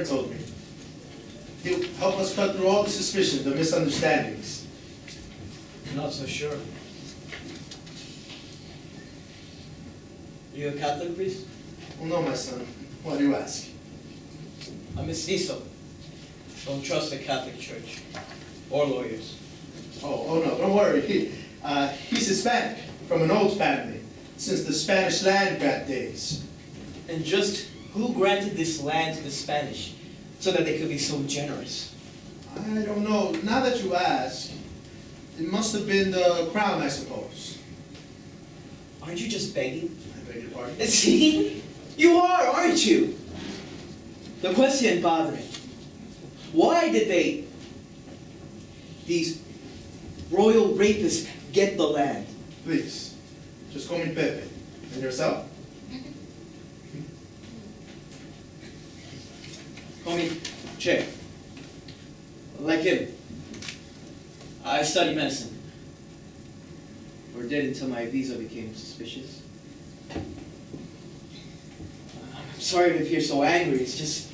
told me. He'll help us cut through all the suspicion, the misunderstandings. I'm not so sure. Are you a Catholic priest? Well, no, my son. Why do you ask? I'm mestizo. Don't trust the Catholic Church. Or lawyers. Oh no, don't worry. He's Hispanic, from an old family, since the Spanish land grant days. And just who granted this land to the Spanish so that they could be so generous? I don't know. Now that you ask, it must have been the crown, I suppose. Aren't you just begging? I beg your pardon? See? You are, aren't you? The question, Padre. Why did these royal rapists get the land? Please, just call me Pepe. And yourself? Call me Che. Like him. I study medicine. Or did until my visa became suspicious. I'm sorry to appear so angry. It's just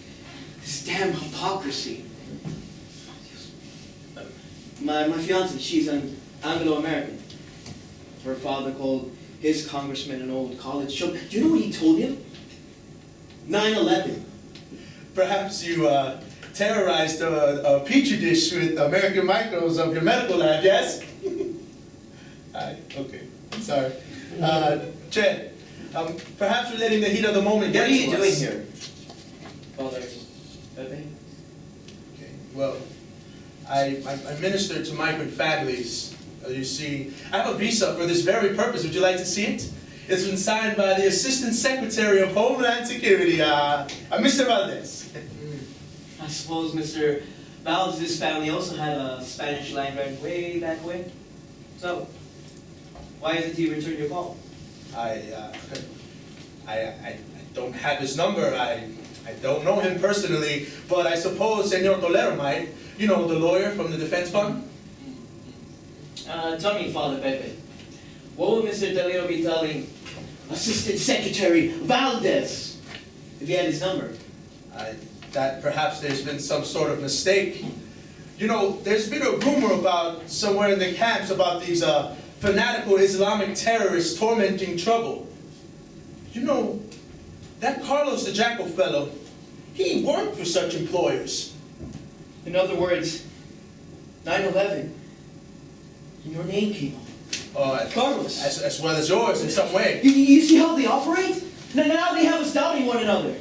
this damn hypocrisy. My fiancée, she's an Anglo-American. Her father called his congressman an old college chump. Do you know what he told him? 9/11. Perhaps you terrorized a petri dish with American microbes of your medical lab, yes? Okay, sorry. Che, perhaps we're letting the heat of the moment get to us. What are you doing here, Father Pepe? Okay, well, I minister to migrant families. You see, I have a visa for this very purpose. Would you like to see it? It's been signed by the Assistant Secretary of Homeland Security, Mr. Valdez. I suppose Mr. Valdez's family also had a Spanish land grant way back when. So, why hasn't he returned your call? I don't have his number. I don't know him personally, but I suppose Senor Tolero might. You know, the lawyer from the defense fund? Tell me, Father Pepe, what will Mr. Tolero be telling Assistant Secretary Valdez if he had his number? That perhaps there's been some sort of mistake. You know, there's been a rumor about somewhere in the camps about these fanatical Islamic terrorists tormenting trouble. You know, that Carlos the Jackal fellow, he worked for such employers. In other words, 9/11, your name came up. Carlos. As well as yours in some way. You see how they operate? Now they have us doubting one another.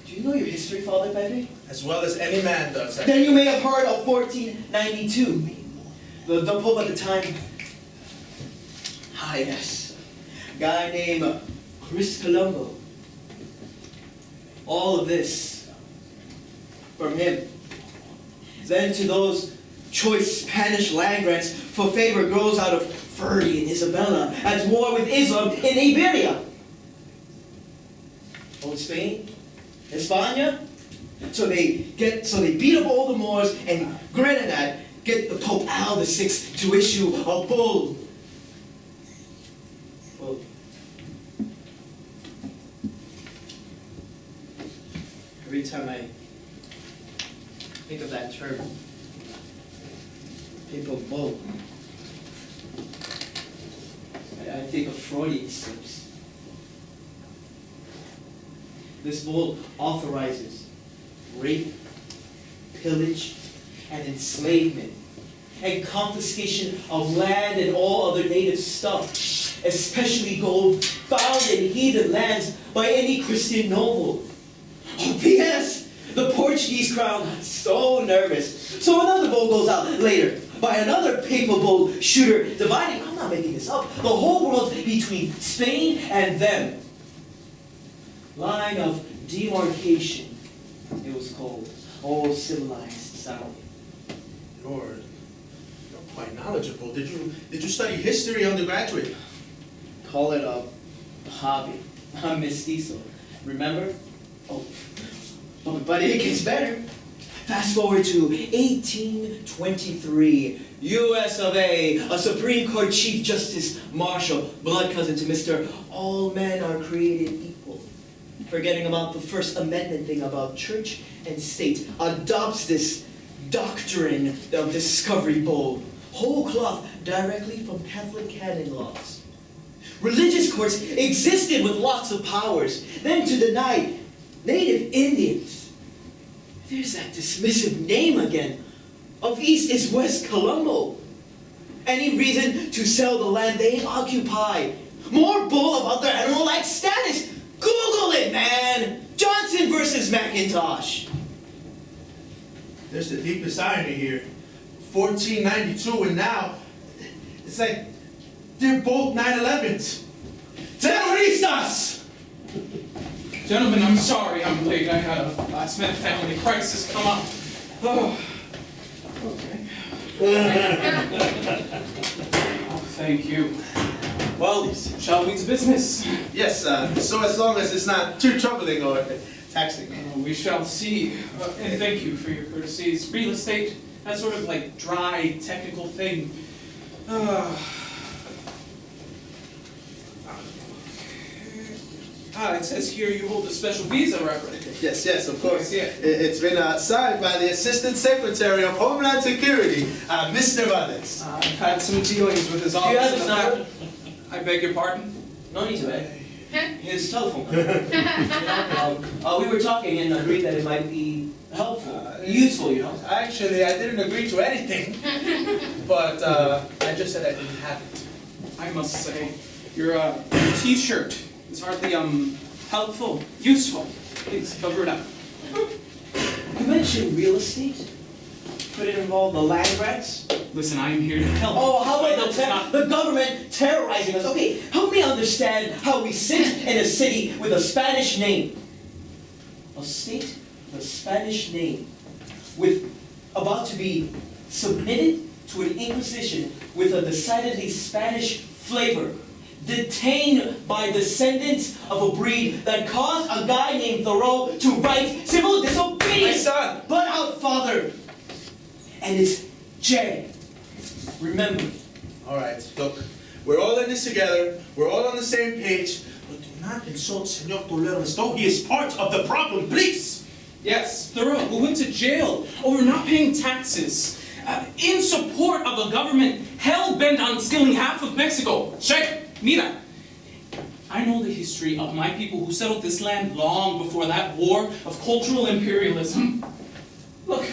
Do you know your history, Father Pepe? As well as any man does. Then you may have heard of 1492. The Pope at the time. Ah, yes. A guy named Chris Colombo. All of this from him. Then to those choice Spanish land grants for favor grows out of Ferdy and Isabella at war with Islam in Iberia. Old Spain, España. So they beat up all the Moors, and Granada get the Pope Al VI to issue a bull. Well, every time I think of that term, papal bull, I think of Freudian slips. This bull authorizes rape, pillage, and enslavement, and confiscation of land and all other native stuff, especially gold found in heathen lands by any Christian noble. Oh, P.S. The Portuguese crown got so nervous, so another bull goes out later by another papal bull shooter, dividing, I'm not making this up, the whole world between Spain and them. Line of demarcation, it was called. Oh, civilized South. You're quite knowledgeable. Did you study history undergraduate? Call it a hobby. I'm mestizo. Remember? Oh, but it gets better. Fast forward to 1823. U.S. of A. A Supreme Court Chief Justice Marshall, blood cousin to Mr. All Men Are Created Equal. forgetting about the First Amendment thing about church and state, adopts this doctrine of discovery bowl, whole cloth directly from Catholic canon laws. Religious courts existed with lots of powers. Then to deny native Indians. There's that dismissive name again. Of East is West Colombo. Any reason to sell the land they occupy. More bull about their animal-like status. Google it, man! Johnson versus McIntosh. There's the deepest irony here. 1492 and now, it's like they're both 9/11s. Terroristas! Gentlemen, I'm sorry I'm late. I had a last-minute family crisis come up. Oh, okay. Oh, thank you. Well, shall we to business? Yes, so as long as it's not too troubling or taxing. We shall see. And thank you for your courtesies. Real estate, that sort of like dry, technical thing. It says here you hold a special visa reference. Yes, of course. Yeah. It's been signed by the Assistant Secretary of Homeland Security, Mr. Valdez. I've had some dealings with his Do office. you have his number? I beg your pardon? No need to, eh? His telephone number. We were talking and agreed that it might be helpful, useful, you know. Actually, I didn't agree to anything, but I just said I didn't have it. I must say, your T-shirt is hardly helpful, useful. Please cover it up. You mentioned real estate. Could it involve the land grants? Listen, I am here to help. Oh, how I about know it's not- the government terrorizing us? Okay, help me understand how we sit in a city with a Spanish name. A state with a Spanish name. With about to be submitted to an inquisition with a decidedly Spanish flavor. Detained by descendants of a breed that caused a guy named Thoreau to write civil disobedience. My son! But out, father! And it's J. Remember. All right, look, we're all in this together. We're all on the same page. But do not insult Senor Toledo as though he is part of the problem, please. Yes, Thoreau, who went to jail over not paying taxes in support of a government hell-bent on stealing half of Mexico. Che, mira. I know the history of my people who settled this land long before that war of cultural imperialism. Look,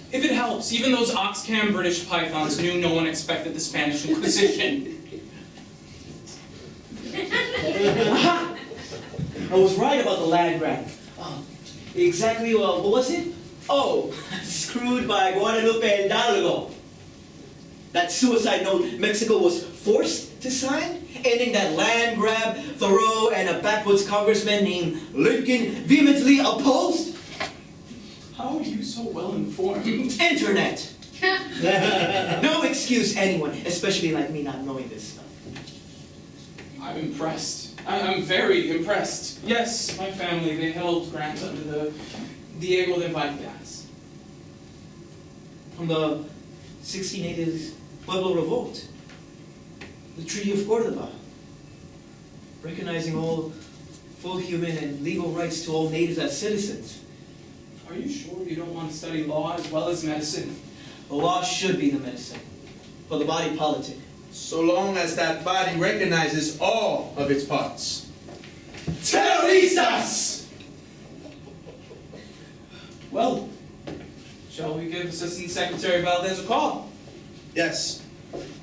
if it helps, even those Oxcam British pythons knew no one expected the Spanish Inquisition. Aha! I was right about the land grant. Exactly, what was it? Oh, screwed by Guadalupe Hidalgo. That suicide note Mexico was forced to sign, ending that land grab Thoreau and a backwoods congressman named Lincoln vehemently opposed. How are you so well informed? Internet. No excuse anyone, especially like me, not knowing this stuff. I'm impressed. I'm very impressed. Yes, my family, they held grants under the Diego de Vargas. From the 1680s Pueblo Revolt, the Treaty of Cordoba, recognizing all full human and legal rights to all natives as citizens. Are you sure you don't want to study law as well as medicine? The law should be the medicine, but the body politic. So long as that body recognizes all of its parts. Terroristas! Well, shall we give Assistant Secretary Valdez a call? Yes,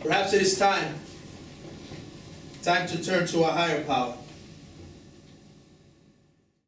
perhaps it is time. Time to turn to a higher power.